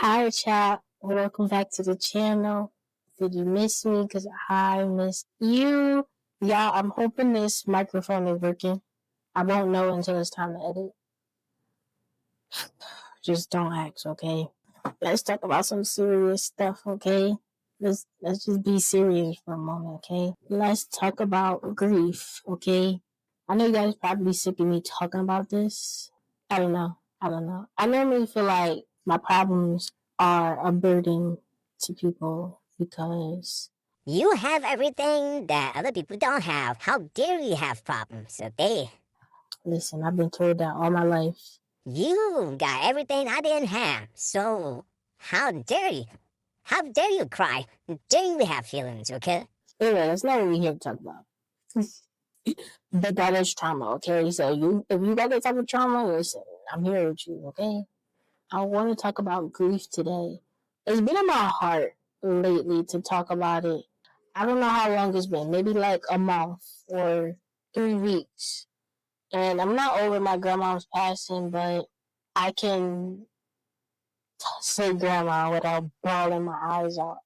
Hi, chat. Welcome back to the channel. Did you miss me? Because I missed you. Y'all, I'm hoping this microphone is working. I won't know until it's time to edit. Just don't ask, okay? Let's talk about some serious stuff, okay? Let's just be serious for a moment, okay? Let's talk about grief, okay? I know you guys probably sick of me talking about this. I don't know. I normally feel like my problems are a burden to people because You have everything that other people don't have. How dare you have problems, okay? listen, I've been told that all my life. You got everything I didn't have. So, how dare you? How dare you cry? How dare you have feelings, okay? Anyway, that's not what we're here to talk about. But that is trauma, okay? So if you got that type of trauma, listen, I'm here with you, okay? I want to talk about grief today. It's been in my heart lately to talk about it. I don't know how long it's been, maybe like a month or 3 weeks. And I'm not over my grandma's passing, but I can say grandma without bawling my eyes out.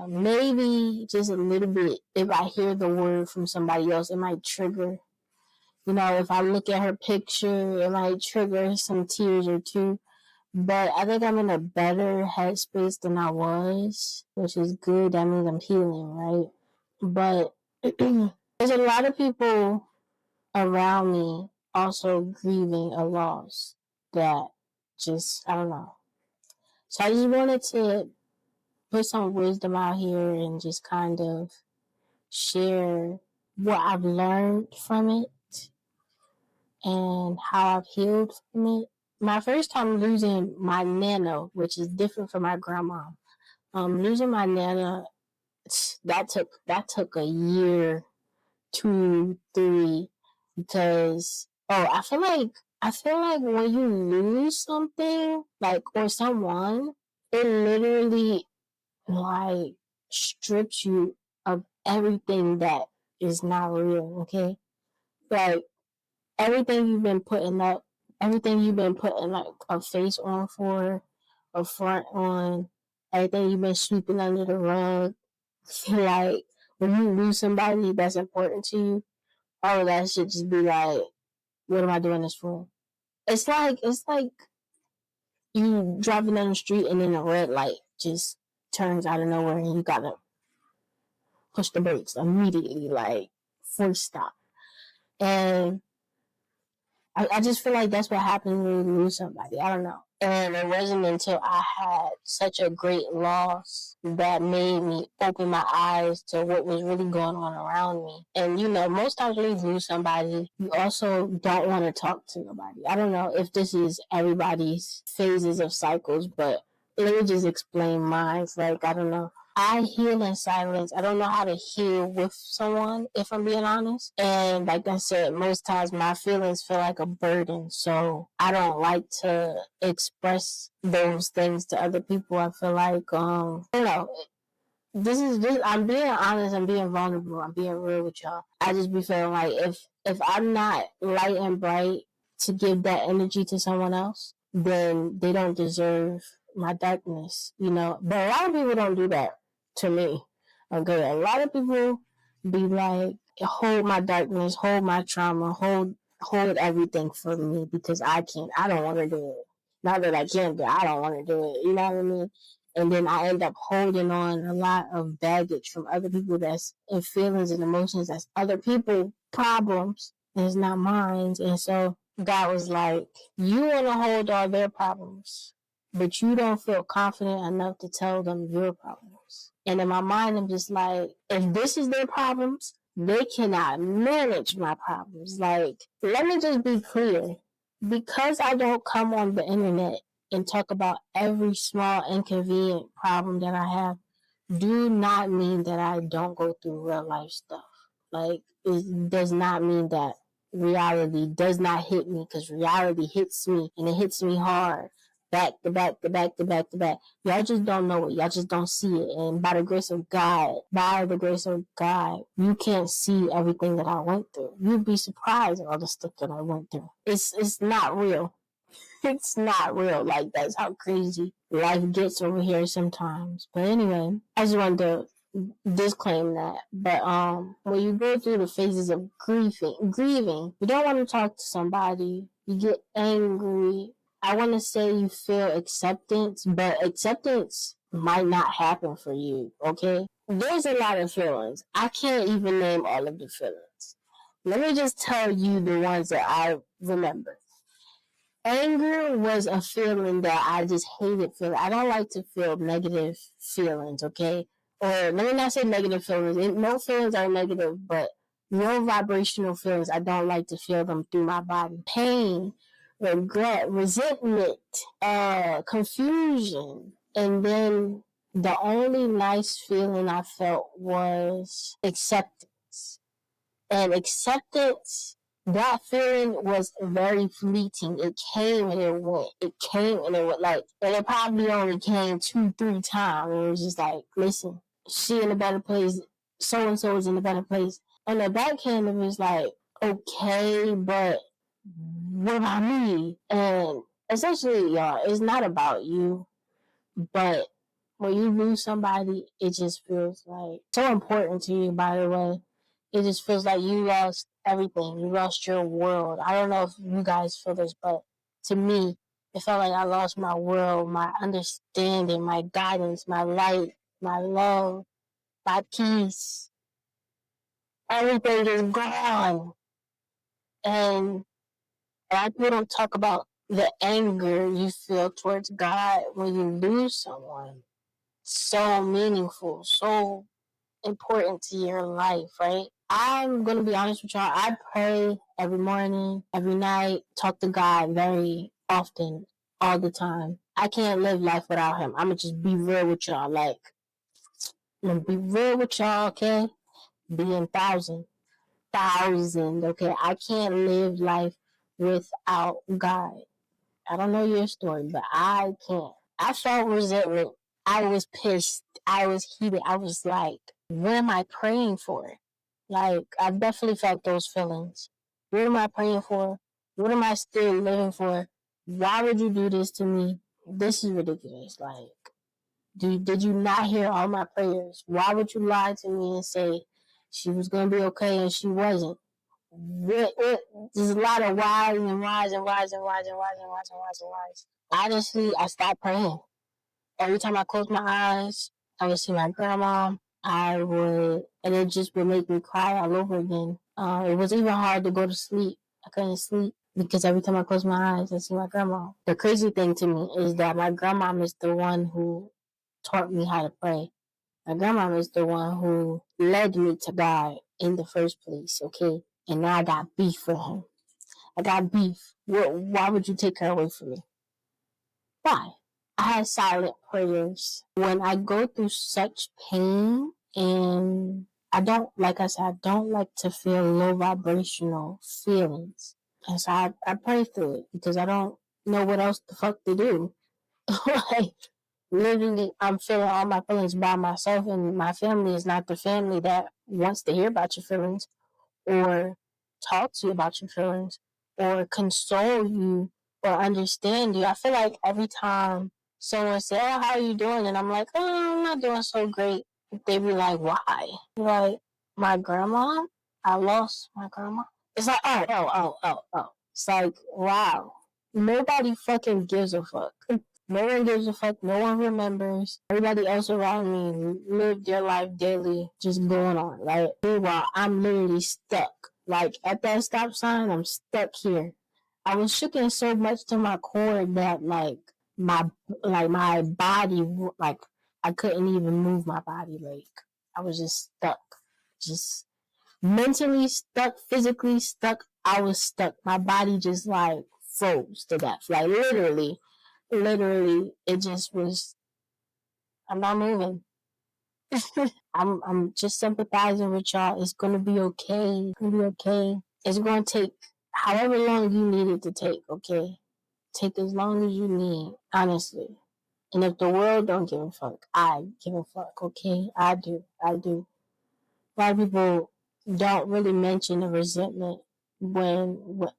Maybe just a little bit. If I hear the word from somebody else, it might trigger. You know, if I look at her picture, it might trigger some tears or two. But I think I'm in a better headspace than I was, which is good. That means I'm healing, right? But there's a lot of people around me also grieving a loss that I don't know. So I just wanted to put some wisdom out here and just kind of share what I've learned from it and how I've healed from it. My first time losing my nana, which is different from my grandma. Losing my nana, that took a year, 2, 3, because I feel like when you lose something, like, or someone, it literally like strips you of everything that is not real, okay? Like everything you've been putting up, everything you've been putting like a face on for, a front on, everything you've been sweeping under the rug. Like when you lose somebody that's important to you, all of that should just be like, what am I doing this for? It's like you driving down the street and then a red light just turns out of nowhere and you gotta push the brakes immediately, like full stop. And I just feel like that's what happens when you lose somebody. I don't know. And it wasn't until I had such a great loss that made me open my eyes to what was really going on around me. And you know, most times when you lose somebody, you also don't want to talk to nobody. I don't know if this is everybody's phases of cycles, but let me just explain mine. Like, I don't know. I heal in silence. I don't know how to heal with someone, if I'm being honest. And like I said, most times my feelings feel like a burden. So I don't like to express those things to other people. I feel like, you know, I'm being honest, I'm being vulnerable, I'm being real with y'all. I just be feeling like if I'm not light and bright to give that energy to someone else, then they don't deserve my darkness, you know. But a lot of people don't do that to me. Okay, a lot of people be like, hold my darkness, hold my trauma, hold everything for me because I don't want to do it. Not that I can't, but I don't want to do it. You know what I mean? And then I end up holding on a lot of baggage from other people that's in feelings and emotions that's other people problems and it's not mine. And so God was like, you want to hold all their problems, but you don't feel confident enough to tell them your problems. And in my mind, I'm just like, if this is their problems, they cannot manage my problems. Like, let me just be clear. Because I don't come on the internet and talk about every small inconvenient problem that I have, do not mean that I don't go through real life stuff. Like, it does not mean that reality does not hit me, because reality hits me and it hits me hard. Back to back to back to back to back. Y'all just don't know it. Y'all just don't see it. And by the grace of God, you can't see everything that I went through. You'd be surprised at all the stuff that I went through. It's not real. It's not real. Like, that's how crazy life gets over here sometimes. But anyway, I just wanted to disclaim that. But when you go through the phases of grieving, you don't want to talk to somebody. You get angry. I want to say you feel acceptance, but acceptance might not happen for you. Okay, there's a lot of feelings. I can't even name all of the feelings. Let me just tell you the ones that I remember. Anger was a feeling that I just hated feeling. I don't like to feel negative feelings, okay? Or let me not say negative feelings. No feelings are negative, but low vibrational feelings, I don't like to feel them through my body. Pain, regret, resentment, confusion. And then the only nice feeling I felt was acceptance. And acceptance, that feeling was very fleeting. It came and it went. It came and it went. Like, and it probably only came 2-3 times. And it was just like, listen, she in a better place. So and so is in a better place. On the backhand, it was like, okay, but what about me? And essentially, y'all, it's not about you, but when you lose somebody, it just feels like so important to you, by the way. It just feels like you lost everything. You lost your world. I don't know if you guys feel this, but to me, it felt like I lost my world, my understanding, my guidance, my light, my love, my peace. Everything is gone. And a lot of people don't talk about the anger you feel towards God when you lose someone. So meaningful, so important to your life, right? I'm gonna be honest with y'all. I pray every morning, every night, talk to God very often, all the time. I can't live life without Him. I'm gonna just be real with y'all. Like, I'm gonna be real with y'all, okay? Being thousand, okay? I can't live life without God. I don't know your story, but I can't. I felt resentment. I was pissed. I was heated. I was like, what am I praying for? Like, I've definitely felt those feelings. What am I praying for? What am I still living for? Why would you do this to me? This is ridiculous. Like, did you not hear all my prayers? Why would you lie to me and say she was going to be okay and she wasn't? There's a lot of whys and whys and whys and whys and whys and whys and whys and whys. Honestly, I stopped praying. Every time I closed my eyes, I would see my grandma. And it just would make me cry all over again. It was even hard to go to sleep. I couldn't sleep because every time I closed my eyes, I see my grandma. The crazy thing to me is that my grandma is the one who taught me how to pray. My grandma is the one who led me to God in the first place, okay? And now I got beef with him. I got beef. Why would you take her away from me? Why? I had silent prayers. When I go through such pain and like I said, I don't like to feel low vibrational feelings. And so I pray through it because I don't know what else the fuck to do. Like, literally, I'm feeling all my feelings by myself, and my family is not the family that wants to hear about your feelings or talk to you about your feelings or console you or understand you. I feel like every time someone says, "Oh, how are you doing?" and I'm like, "Oh, I'm not doing so great," they be like, "Why?" Like, my grandma, I lost my grandma. It's like, oh. It's like, wow. Nobody fucking gives a fuck. No one gives a fuck. No one remembers. Everybody else around me live their life daily, just going on. Like, meanwhile, I'm literally stuck. Like, at that stop sign, I'm stuck here. I was shaking so much to my core that my body, like, I couldn't even move my body. Like, I was just stuck. Just mentally stuck, physically stuck. I was stuck. My body just like froze to death. Like, literally, it just was. I'm not moving. I'm just sympathizing with y'all. It's gonna be okay. It's gonna be okay. It's gonna take however long you need it to take. Okay, take as long as you need. Honestly, and if the world don't give a fuck, I give a fuck. Okay, I do. A lot of people don't really mention the resentment regarding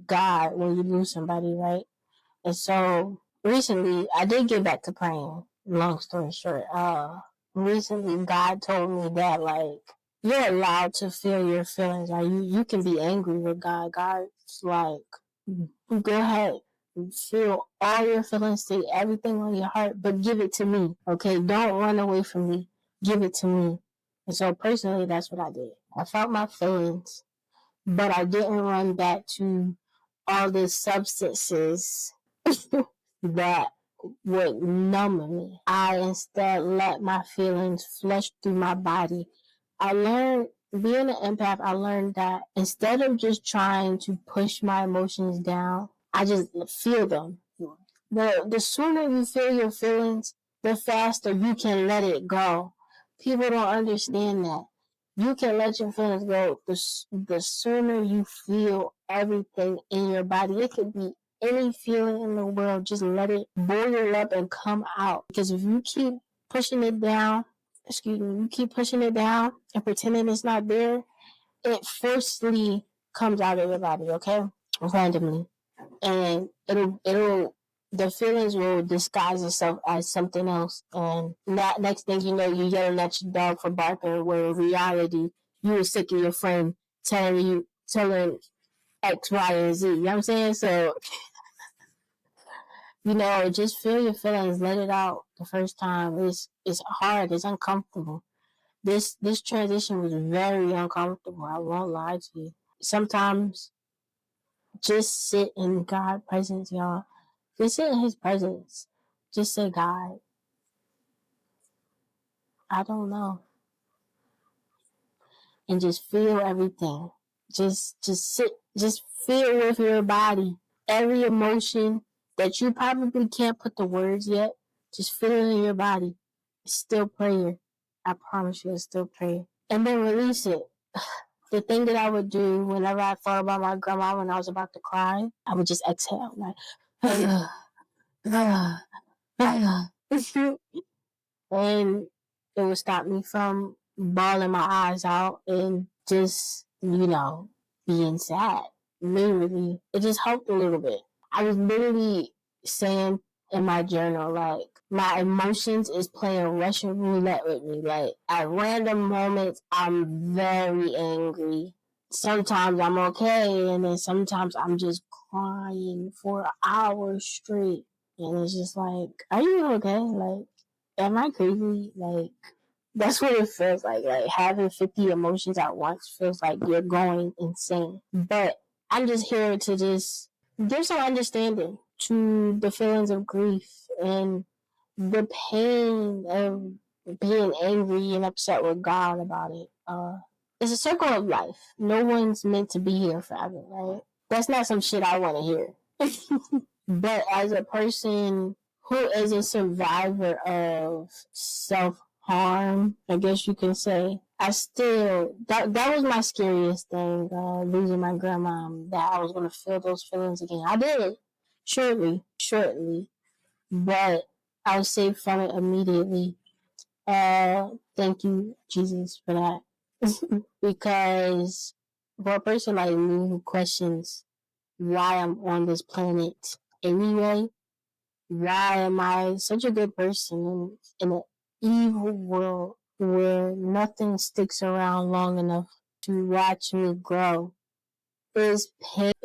God when you lose somebody, right? And so recently, I did get back to praying. Long story short, recently God told me that like you're allowed to feel your feelings. Like you can be angry with God. God's like, go ahead, feel all your feelings, say everything on your heart, but give it to me. Okay, don't run away from me. Give it to me. And so personally, that's what I did. I felt my feelings, but I didn't run back to all the substances that would numb me. I instead let my feelings flush through my body. I learned, being an empath, I learned that instead of just trying to push my emotions down, I just feel them. The sooner you feel your feelings, the faster you can let it go. People don't understand that. You can let your feelings go the sooner you feel everything in your body. It could be any feeling in the world, just let it boil up and come out. Because if you keep pushing it down, you keep pushing it down and pretending it's not there, it forcefully comes out of your body, okay? Randomly. And the feelings will disguise itself as something else. And that next thing you know, you're yelling at your dog for barking, where in reality, you were sick of your friend telling X, Y, and Z. You know what I'm saying? So, just feel your feelings, let it out the first time. It's hard, it's uncomfortable. This transition was very uncomfortable. I won't lie to you. Sometimes just sit in God's presence, y'all. Just sit in His presence. Just say, God, I don't know, and just feel everything. Just sit. Just feel with your body every emotion that you probably can't put the words yet. Just feel it in your body. It's still prayer. I promise you, it's still prayer. And then release it. The thing that I would do whenever I thought about my grandma when I was about to cry, I would just exhale, like, and it would stop me from bawling my eyes out and just, being sad. Literally, it just helped a little bit. I was literally saying in my journal, like, my emotions is playing Russian roulette with me. Like, at random moments, I'm very angry. Sometimes I'm okay, and then sometimes I'm just crying for hours straight. And it's just like, are you okay? Like, am I crazy? Like, that's what it feels like. Like, having 50 emotions at once feels like you're going insane. But I'm just here to just give some understanding to the feelings of grief and the pain of being angry and upset with God about it. It's a circle of life. No one's meant to be here forever, right? That's not some shit I want to hear. But as a person who is a survivor of self-harm, I guess you can say, I still, that was my scariest thing, losing my grandma, that I was going to feel those feelings again. I did, shortly, but I was saved from it immediately. Thank you, Jesus, for that. Because for a person like me who questions why I'm on this planet anyway, why am I such a good person in an evil world where nothing sticks around long enough to watch me grow? It's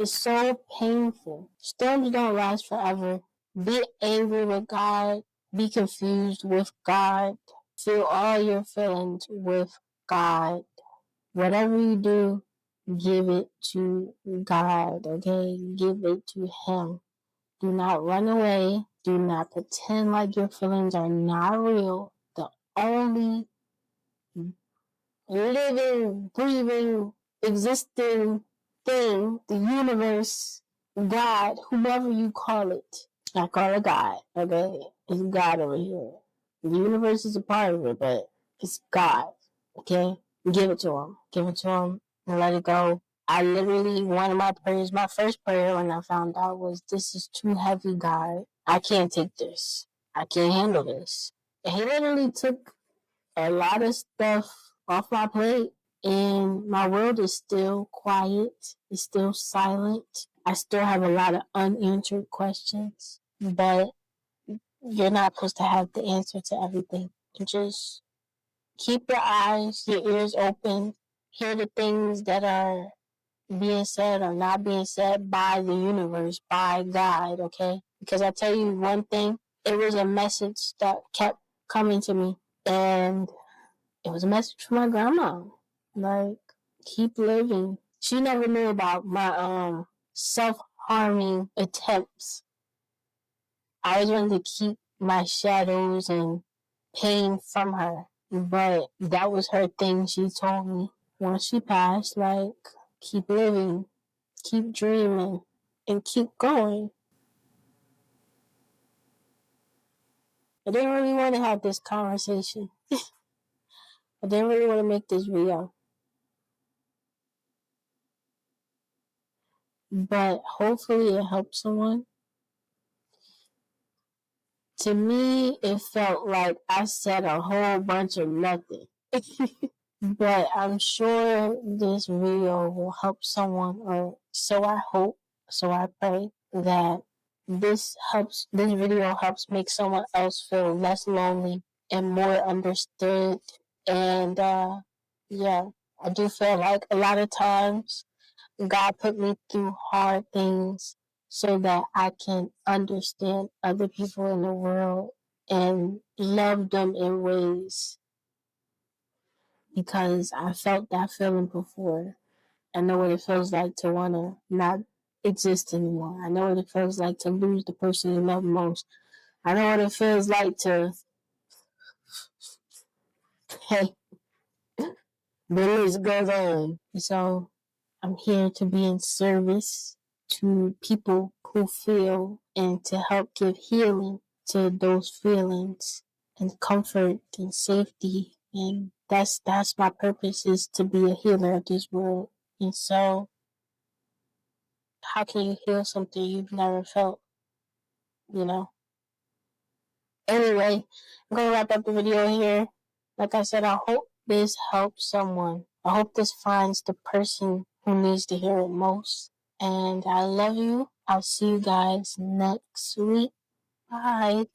so painful. Storms don't last forever. Be angry with God. Be confused with God. Feel all your feelings with God. Whatever you do, give it to God, okay? Give it to Him. Do not run away. Do not pretend like your feelings are not real. The only living, breathing, existing thing, the universe, God, whoever you call it. I call it God, okay? It's God over here. The universe is a part of it, but it's God, okay? Give it to Him. Give it to Him and let it go. I literally, one of my prayers, my first prayer when I found out was, this is too heavy, God. I can't take this. I can't handle this. And He literally took a lot of stuff off my plate And my world is still quiet. It's still silent. I still have a lot of unanswered questions. But you're not supposed to have the answer to everything. You just keep your eyes, your ears open. Hear the things that are being said or not being said by the universe, by God, okay? Because I tell you one thing, it was a message that kept coming to me. And it was a message from my grandma. Like, keep living. She never knew about my self-harming attempts. I always wanted to keep my shadows and pain from her. But that was her thing she told me. Once she passed, like, keep living, keep dreaming, and keep going. I didn't really want to have this conversation. I didn't really want to make this video. But hopefully it helped someone. To me, it felt like I said a whole bunch of nothing. But I'm sure this video will help someone, or so I hope, so I pray that this video helps make someone else feel less lonely and more understood. And yeah, I do feel like a lot of times God put me through hard things so that I can understand other people in the world and love them in ways, because I felt that feeling before. I know what it feels like to want to not exist anymore. I know what it feels like to lose the person you love most. I know what it feels like to, hey, the list goes on. So I'm here to be in service to people who feel and to help give healing to those feelings and comfort and safety. And that's my purpose, is to be a healer of this world. And so how can you heal something you've never felt, you know? Anyway, I'm going to wrap up the video here. Like I said, I hope this helps someone. I hope this finds the person who needs to hear it most. And I love you. I'll see you guys next week. Bye.